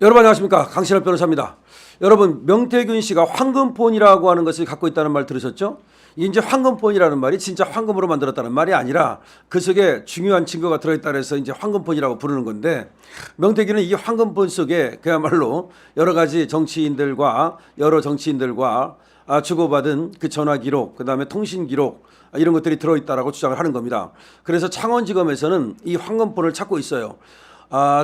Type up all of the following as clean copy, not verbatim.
여러분 안녕하십니까, 강신업 변호사입니다. 여러분, 명태균 씨가 황금폰이라고 하는 것을 갖고 있다는 말 들으셨죠? 이제 황금폰이라는 말이 진짜 황금으로 만들었다는 말이 아니라 그 속에 중요한 증거가 들어있다 해서 이제 황금폰이라고 부르는 건데, 명태균은 이 황금폰 속에 그야말로 여러 가지 정치인들과 주고받은 그 전화 기록, 그다음에 통신 기록, 이런 것들이 들어있다라고 주장을 하는 겁니다. 그래서 창원지검에서는 이 황금폰을 찾고 있어요.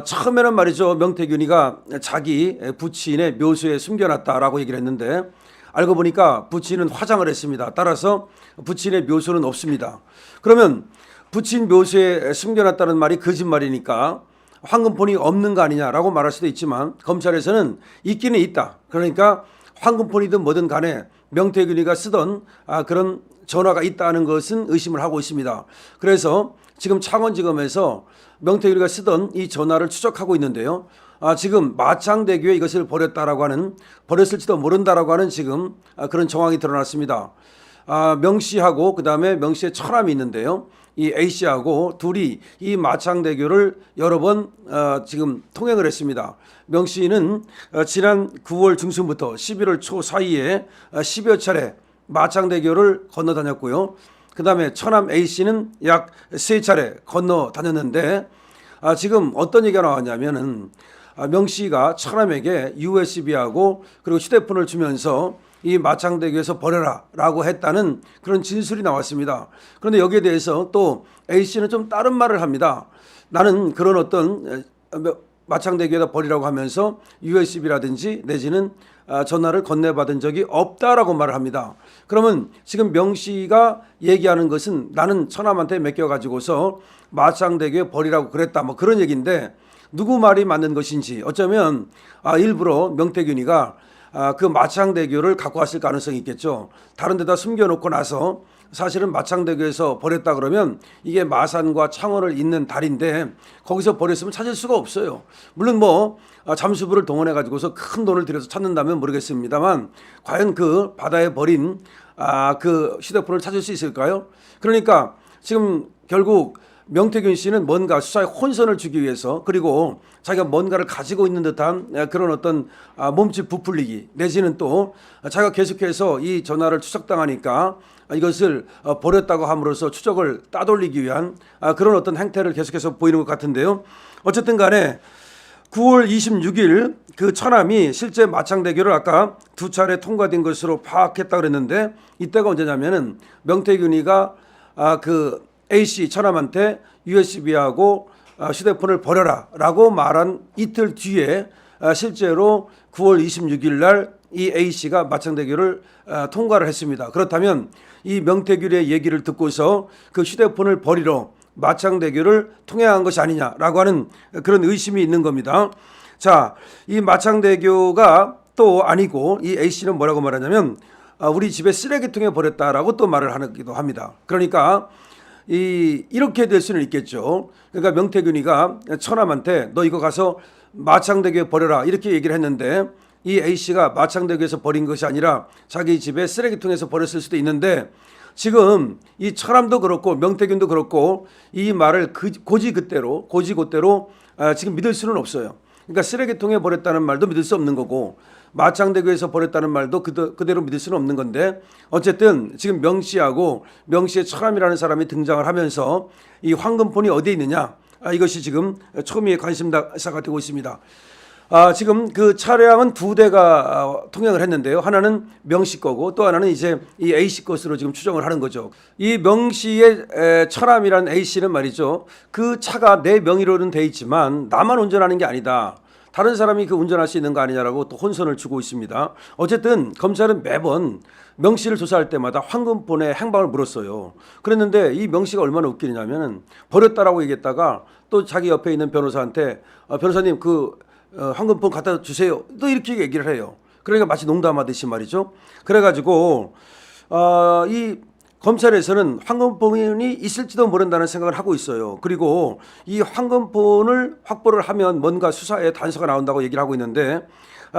처음에는 말이죠, 명태균이가 자기 부친의 묘소에 숨겨놨다라고 얘기를 했는데, 알고 보니까 부친은 화장을 했습니다. 따라서 부친의 묘소는 없습니다. 그러면 부친 묘소에 숨겨놨다는 말이 거짓말이니까 황금폰이 없는 거 아니냐라고 말할 수도 있지만, 검찰에서는 있기는 있다. 그러니까 황금폰이든 뭐든 간에 명태균이가 쓰던 그런 전화가 있다는 것은 의심을 하고 있습니다. 그래서 지금 창원지검에서 명태균이가 쓰던 이 전화를 추적하고 있는데요. 지금 마창대교에 이것을 버렸을지도 모른다라고 하는 지금 그런 정황이 드러났습니다. 명 씨하고 그다음에 명 씨의 처남이 있는데요. 이 A 씨하고 둘이 이 마창대교를 여러 번 지금 통행을 했습니다. 명 씨는 지난 9월 중순부터 11월 초 사이에 10여 차례 마창대교를 건너 다녔고요. 그 다음에 처남 A 씨는 약 3차례 건너 다녔는데, 지금 어떤 얘기가 나왔냐면은 명 씨가 처남에게 USB하고 그리고 휴대폰을 주면서 이 마창대교에서 버려라 라고 했다는 그런 진술이 나왔습니다. 그런데 여기에 대해서 또 A 씨는 좀 다른 말을 합니다. 나는 그런 어떤 마창대교에다 버리라고 하면서 USB라든지 내지는 전화를 건네받은 적이 없다라고 말을 합니다. 그러면 지금 명 씨가 얘기하는 것은 나는 처남한테 맡겨가지고서 마창대교에 버리라고 그랬다, 뭐 그런 얘기인데, 누구 말이 맞는 것인지, 어쩌면 일부러 명태균이가 그 마창대교를 갖고 왔을 가능성이 있겠죠. 다른 데다 숨겨놓고 나서 사실은 마창대교에서 버렸다 그러면 이게 마산과 창원을 잇는 다리인데 거기서 버렸으면 찾을 수가 없어요. 물론 뭐 잠수부를 동원해 가지고서 큰 돈을 들여서 찾는다면 모르겠습니다만, 과연 그 바다에 버린 그 휴대폰을 찾을 수 있을까요? 그러니까 지금 결국 명태균 씨는 뭔가 수사에 혼선을 주기 위해서, 그리고 자기가 뭔가를 가지고 있는 듯한 그런 어떤 몸집 부풀리기, 내지는 또 자기가 계속해서 이 전화를 추적당하니까 이것을 버렸다고 함으로써 추적을 따돌리기 위한 그런 어떤 행태를 계속해서 보이는 것 같은데요. 어쨌든 간에 9월 26일 그 처남이 실제 마창대교를 아까 2차례 통과된 것으로 파악했다 그랬는데, 이때가 언제냐면은 명태균이가 그 A씨 처남한테 USB하고 휴대폰을 버려라 라고 말한 이틀 뒤에 실제로 9월 26일 날 이 A씨가 마창대교를 통과를 했습니다. 그렇다면 이 명태균의 얘기를 듣고서 그 휴대폰을 버리러 마창대교를 통행한 것이 아니냐라고 하는 그런 의심이 있는 겁니다. 자, 이 마창대교가 또 아니고 이 A씨는 뭐라고 말하냐면 우리 집에 쓰레기통에 버렸다라고 또 말을 하기도 합니다. 그러니까 이렇게 될 수는 있겠죠. 그러니까 명태균이가 처남한테 너 이거 가서 마창대교에 버려라 이렇게 얘기를 했는데, 이 A씨가 마창대교에서 버린 것이 아니라 자기 집에 쓰레기통에서 버렸을 수도 있는데, 지금 이 처남도 그렇고 명태균도 그렇고 이 말을 고지god대로 지금 믿을 수는 없어요. 그러니까 쓰레기통에 버렸다는 말도 믿을 수 없는 거고, 마창대교에서 버렸다는 말도 그대로 믿을 수는 없는 건데, 어쨌든 지금 명 씨하고 명 씨의 처남이라는 사람이 등장을 하면서 이 황금폰이 어디에 있느냐, 이것이 지금 초미의 관심사가 되고 있습니다. 지금 그 차량은 2대가 통행을 했는데요. 하나는 명 씨 거고 또 하나는 이제 이 A 씨 것으로 지금 추정을 하는 거죠. 이 명 씨의 처남이라는 A 씨는 말이죠, 그 차가 내 명의로는 돼 있지만 나만 운전하는 게 아니다, 다른 사람이 그 운전할 수 있는 거 아니냐라고 또 혼선을 주고 있습니다. 어쨌든 검찰은 매번 명 씨를 조사할 때마다 황금폰의 행방을 물었어요. 그랬는데 이 명 씨가 얼마나 웃기냐면은 버렸다라고 얘기했다가 또 자기 옆에 있는 변호사한테 변호사님 그 황금폰 갖다 주세요, 또 이렇게 얘기를 해요. 그러니까 마치 농담하듯이 말이죠. 그래가지고 이 검찰에서는 황금폰이 있을지도 모른다는 생각을 하고 있어요. 그리고 이 황금폰을 확보를 하면 뭔가 수사에 단서가 나온다고 얘기를 하고 있는데,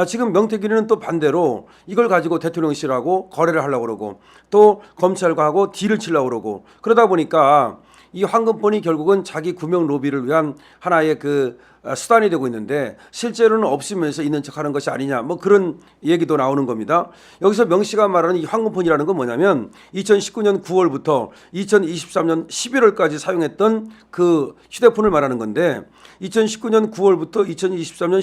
지금 명태균이는 또 반대로 이걸 가지고 대통령실하고 거래를 하려고 그러고 또 검찰과 하고 딜을 치려고 그러고, 그러다 보니까 이 황금폰이 결국은 자기 구명 로비를 위한 하나의 그 수단이 되고 있는데 실제로는 없으면서 있는 척하는 것이 아니냐 뭐 그런 얘기도 나오는 겁니다. 여기서 명 씨가 말하는 이 황금폰이라는 건 뭐냐면 2019년 9월부터 2023년 11월까지 사용했던 그 휴대폰을 말하는 건데 2019년 9월부터 2023년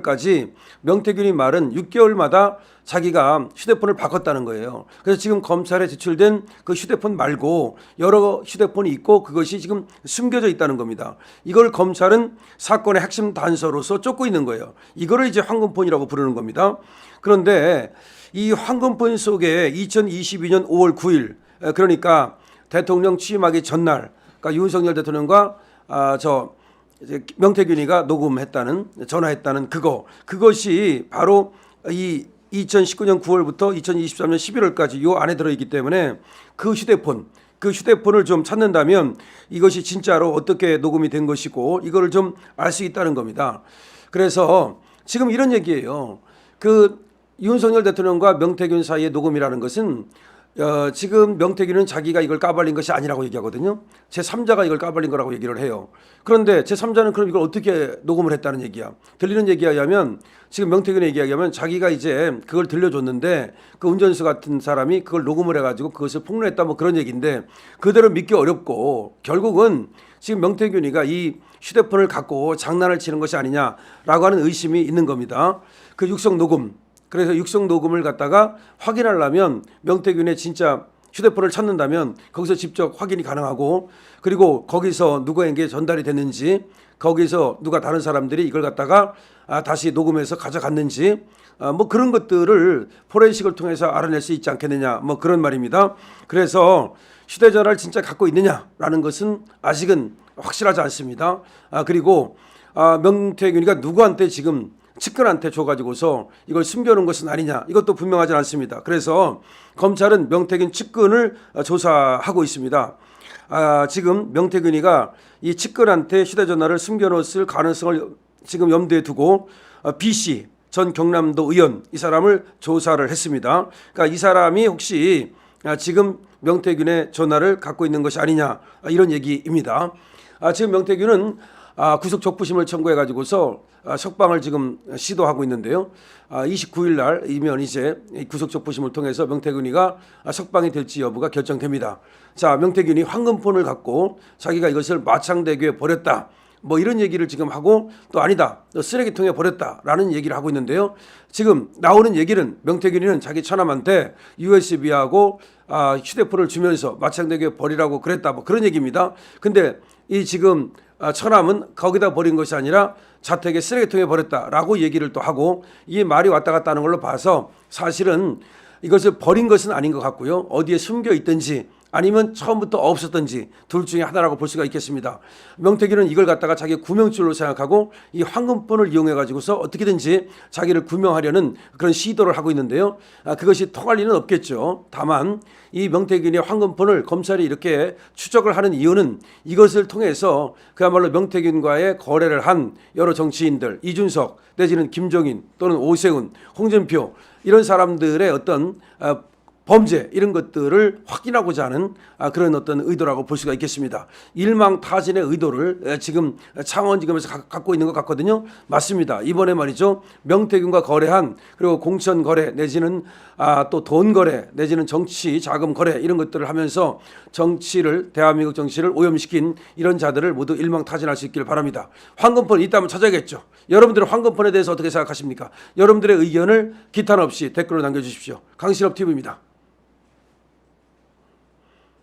11월까지 명태균이 말은 6개월마다 자기가 휴대폰을 바꿨다는 거예요. 그래서 지금 검찰에 제출된 그 휴대폰 말고 여러 휴대폰이 있고 그것이 지금 숨겨져 있다는 겁니다. 이걸 검찰은 사건의 핵심 단서로서 쫓고 있는 거예요. 이거를 이제 황금폰이라고 부르는 겁니다. 그런데 이 황금폰 속에 2022년 5월 9일 그러니까 대통령 취임하기 전날 그러니까 윤석열 대통령과 이제 명태균이가 녹음했다는 전화했다는 그것이 바로 이 2019년 9월부터 2023년 11월까지 요 안에 들어있기 때문에 그 휴대폰을 좀 찾는다면 이것이 진짜로 어떻게 녹음이 된 것이고 이거를 좀 알 수 있다는 겁니다. 그래서 지금 이런 얘기예요. 그 윤석열 대통령과 명태균 사이의 녹음이라는 것은 지금 명태균은 자기가 이걸 까발린 것이 아니라고 얘기하거든요. 제3자가 이걸 까발린 거라고 얘기를 해요. 그런데 제3자는 그럼 이걸 어떻게 녹음을 했다는 얘기야. 들리는 얘기에 의하면 지금 명태균의 얘기에 의하면 자기가 이제 그걸 들려줬는데 그 운전수 같은 사람이 그걸 녹음을 해가지고 그것을 폭로했다 뭐 그런 얘기인데 그대로 믿기 어렵고 결국은 지금 명태균이가 이 휴대폰을 갖고 장난을 치는 것이 아니냐라고 하는 의심이 있는 겁니다. 그 육성 녹음. 그래서 육성 녹음을 갖다가 확인하려면 명태균의 진짜 휴대폰을 찾는다면 거기서 직접 확인이 가능하고 그리고 거기서 누구에게 전달이 됐는지 거기서 누가 다른 사람들이 이걸 갖다가 다시 녹음해서 가져갔는지 뭐 그런 것들을 포렌식을 통해서 알아낼 수 있지 않겠느냐 뭐 그런 말입니다. 그래서 휴대전화를 진짜 갖고 있느냐라는 것은 아직은 확실하지 않습니다. 그리고 명태균이가 누구한테 지금 측근한테 줘가지고서 이걸 숨겨놓은 것은 아니냐 이것도 분명하지 않습니다. 그래서 검찰은 명태균 측근을 조사하고 있습니다. 지금 명태균이가 이 측근한테 휴대전화를 숨겨놓았을 가능성을 지금 염두에 두고 B씨 전 경남도 의원 이 사람을 조사를 했습니다. 그러니까 이 사람이 혹시 지금 명태균의 전화를 갖고 있는 것이 아니냐 이런 얘기입니다. 지금 명태균은 구속 적부심을 청구해 가지고서 석방을 지금 시도하고 있는데요. 29일 날이면 이제 구속 적부심을 통해서 명태균이가 석방이 될지 여부가 결정됩니다. 자, 명태균이 황금폰을 갖고 자기가 이것을 마창대교에 버렸다. 뭐 이런 얘기를 지금 하고 또 아니다. 또 쓰레기통에 버렸다라는 얘기를 하고 있는데요. 지금 나오는 얘기는 명태균이는 자기 처남한테 USB하고 휴대폰을 주면서 마창대교에 버리라고 그랬다. 뭐 그런 얘기입니다. 근데 이 지금 처남은 거기다 버린 것이 아니라 자택에 쓰레기통에 버렸다라고 얘기를 또 하고 이 말이 왔다 갔다 하는 걸로 봐서 사실은 이것을 버린 것은 아닌 것 같고요. 어디에 숨겨 있든지 아니면 처음부터 없었던지 둘 중에 하나라고 볼 수가 있겠습니다. 명태균은 이걸 갖다가 자기 구명줄로 생각하고 이 황금폰을 이용해 가지고서 어떻게든지 자기를 구명하려는 그런 시도를 하고 있는데요. 그것이 통할 리는 없겠죠. 다만 이 명태균의 황금폰을 검찰이 이렇게 추적을 하는 이유는 이것을 통해서 그야말로 명태균과의 거래를 한 여러 정치인들 이준석 내지는 김종인 또는 오세훈, 홍준표 이런 사람들의 어떤 범죄 이런 것들을 확인하고자 하는 그런 어떤 의도라고 볼 수가 있겠습니다. 일망타진의 의도를 지금 창원지검에서 갖고 있는 것 같거든요. 맞습니다. 이번에 말이죠. 명태균과 거래한 그리고 공천 거래 내지는 또 돈 거래 내지는 정치 자금 거래 이런 것들을 하면서 대한민국 정치를 오염시킨 이런 자들을 모두 일망타진할 수 있기를 바랍니다. 황금폰 있다면 찾아야겠죠. 여러분들은 황금폰에 대해서 어떻게 생각하십니까? 여러분들의 의견을 기탄 없이 댓글로 남겨주십시오. 강신업 TV입니다.